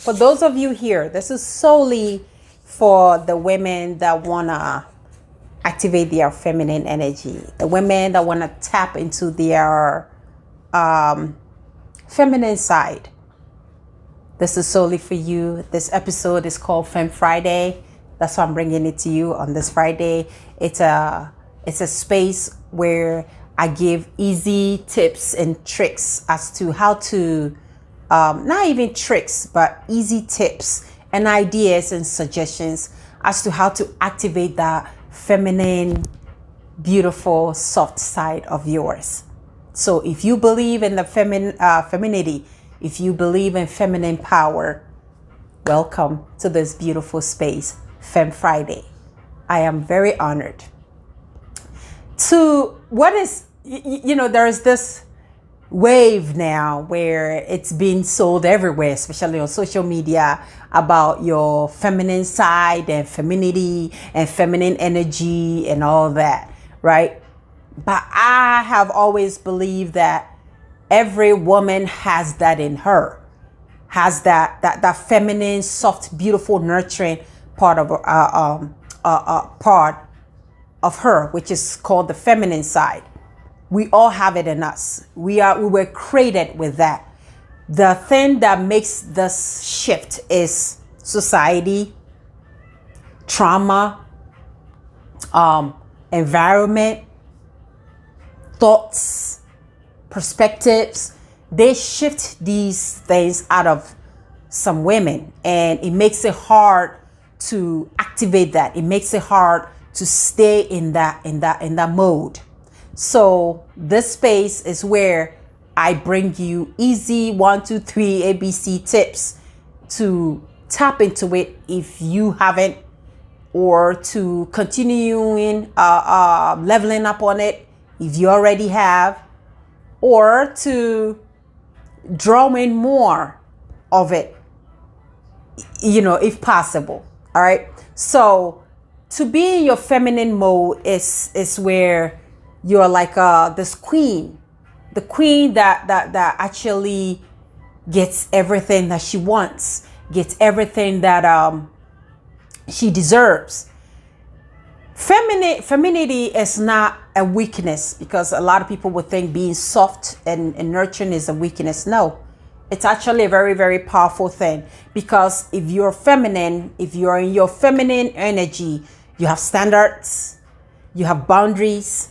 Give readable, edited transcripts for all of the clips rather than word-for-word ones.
For those of you here, this is solely for the women that want to activate their feminine energy, the women that want to tap into their feminine side. This is solely for you. This episode is called Femme Friday. That's why I'm bringing it to you on this Friday. It's a space where I give easy tips and tricks as to how to, not even tricks, but easy tips and ideas and suggestions as to how to activate that feminine, beautiful, soft side of yours. So if you believe in the femininity, if you believe in feminine power, welcome to this beautiful space, Femme Friday. I am very honored to there's this wave now where it's being sold everywhere, especially on social media, about your feminine side and femininity and feminine energy and all that, right? But I have always believed that every woman has that in her, has that feminine, soft, beautiful, nurturing part of her, which is called the feminine side. We all have it in us. We were created with that. The thing that makes this shift is society, trauma, environment, thoughts, perspectives. They shift these things out of some women, and it makes it hard to activate that. It makes it hard to stay in that mode. So this space is where I bring you easy 1, 2, 3 ABC tips to tap into it if you haven't, or to continuing leveling up on it if you already have, or to draw in more of it, if possible. All right. So to be in your feminine mode is where you're like this queen, the queen that actually gets everything that she wants, gets everything that she deserves. Femininity is not a weakness, because a lot of people would think being soft and nurturing is a weakness. No, it's actually a very, very powerful thing, because if you're feminine, if you're in your feminine energy, you have standards, you have boundaries,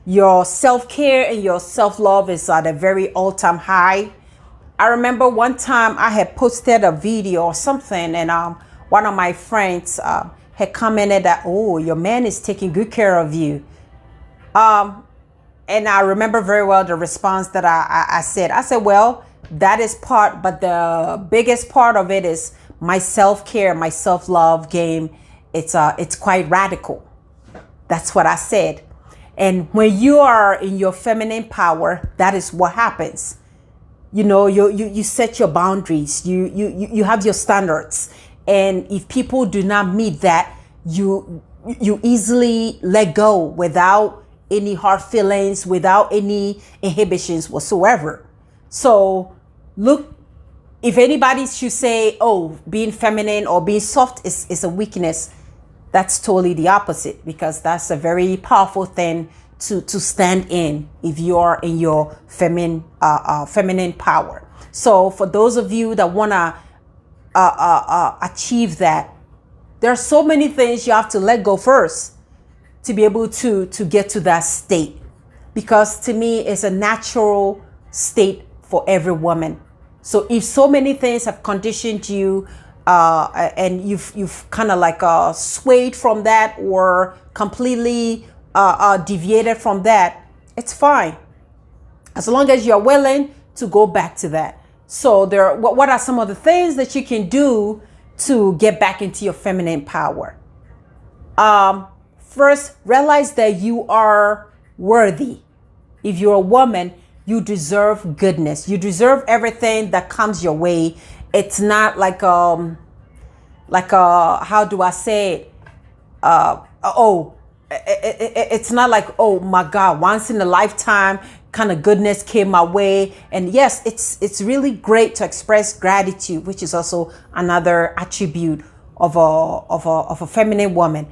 your self-care and your self-love is at a very all-time high. I remember one time I had posted a video or something, and one of my friends had commented that, oh, your man is taking good care of you. And I remember very well the response that I said. I said, well, that is part, but the biggest part of it is my self-care, my self-love game. It's quite radical. That's what I said. And when you are in your feminine power, that is what happens. You set your boundaries. You have your standards. And if people do not meet that, you easily let go without any hard feelings, without any inhibitions whatsoever. So look, if anybody should say, oh, being feminine or being soft is a weakness, that's totally the opposite, because that's a very powerful thing to stand in if you're in your feminine power. So for those of you that want to achieve that, there are so many things you have to let go first to be able to get to that state, because to me it's a natural state for every woman. So if so many things have conditioned you, and you've kind of like swayed from that or completely deviated from that, it's fine, as long as you're willing to go back to that. So what are some of the things that you can do to get back into your feminine power? First, realize that you are worthy. If you're a woman, you deserve goodness. You deserve everything that comes your way. It's not like how do I say it? it's not like, oh my God, once in a lifetime kind of goodness came my way. And yes, it's really great to express gratitude, which is also another attribute of a feminine woman.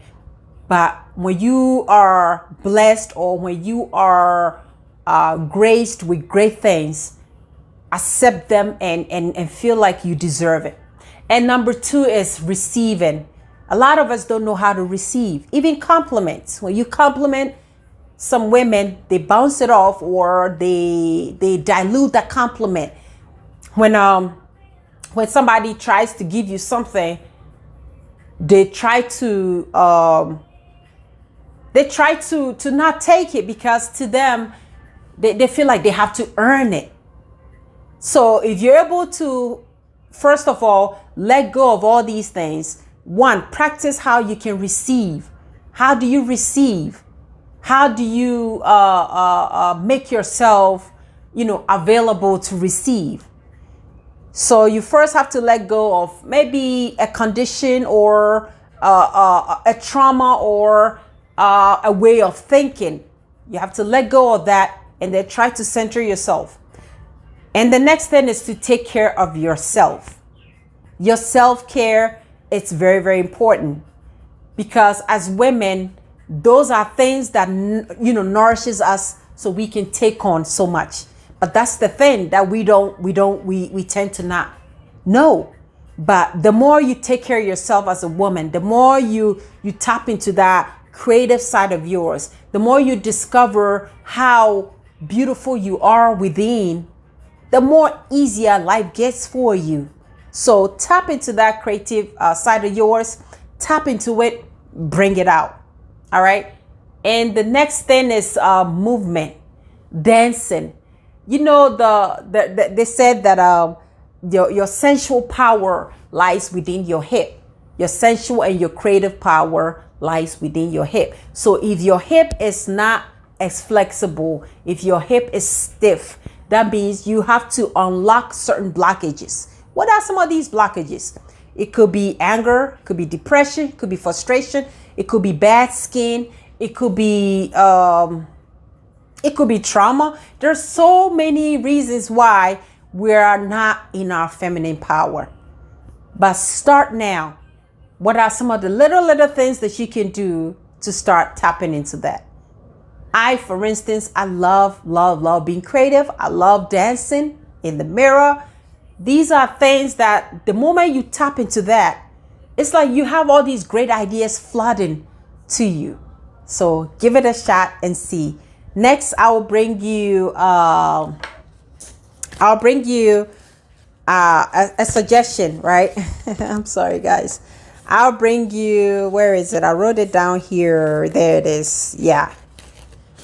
But when you are blessed, or when you are graced with great things, accept them and feel like you deserve it. And number two is receiving. A lot of us don't know how to receive, even compliments. When you compliment some women, they bounce it off, or they dilute that compliment. When somebody tries to give you something, they try to not take it, because to them they feel like they have to earn it. So if you're able to, first of all, let go of all these things. One, practice how you can receive. How do you receive? How do you make yourself, available to receive? So you first have to let go of maybe a condition, or a trauma, or a way of thinking. You have to let go of that, and then try to center yourself. And the next thing is to take care of yourself. Your self-care, it's very, very important, because as women, those are things that, nourishes us, so we can take on so much. But that's the thing that we tend to not know. But the more you take care of yourself as a woman, the more you tap into that creative side of yours, the more you discover how beautiful you are within, the more easier life gets for you. So tap into that creative side of yours, tap into it, bring it out. All right. And the next thing is movement, dancing. They said that your sensual power lies within your hip. Your sensual and your creative power lies within your hip. So if your hip is not as flexible, if your hip is stiff, that means you have to unlock certain blockages. What are some of these blockages? It could be anger, could be depression, could be frustration, it could be bad skin, it could be trauma. There's so many reasons why we are not in our feminine power. But start now. What are some of the little things that you can do to start tapping into that? For instance, I love being creative. I love dancing in the mirror. These are things that the moment you tap into that, it's like you have all these great ideas flooding to you. So give it a shot and see. Next, I will bring you a suggestion, right? I'm sorry, guys. I'll bring you, where is it? I wrote it down here. There it is. Yeah.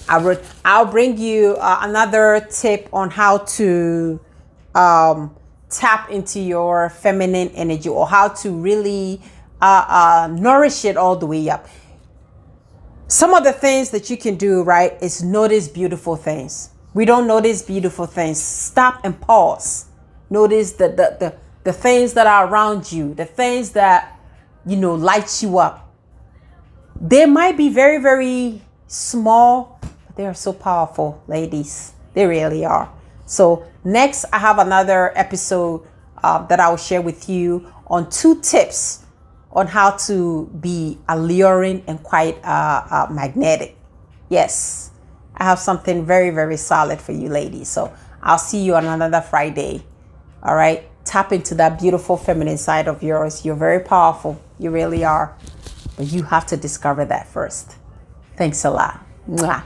I'll bring you another tip on how to tap into your feminine energy, or how to really nourish it all the way up. Some of the things that you can do, right, is notice beautiful things. We don't notice beautiful things. Stop and pause. Notice the things that are around you, the things that, light you up. They might be very, very small, but they are so powerful, ladies. They really are. So next, I have another episode that I will share with you on 2 tips on how to be alluring and quite magnetic. Yes, I have something very, very solid for you, ladies. So I'll see you on another Friday. All right. Tap into that beautiful feminine side of yours. You're very powerful. You really are. But you have to discover that first. Thanks a lot. Mwah.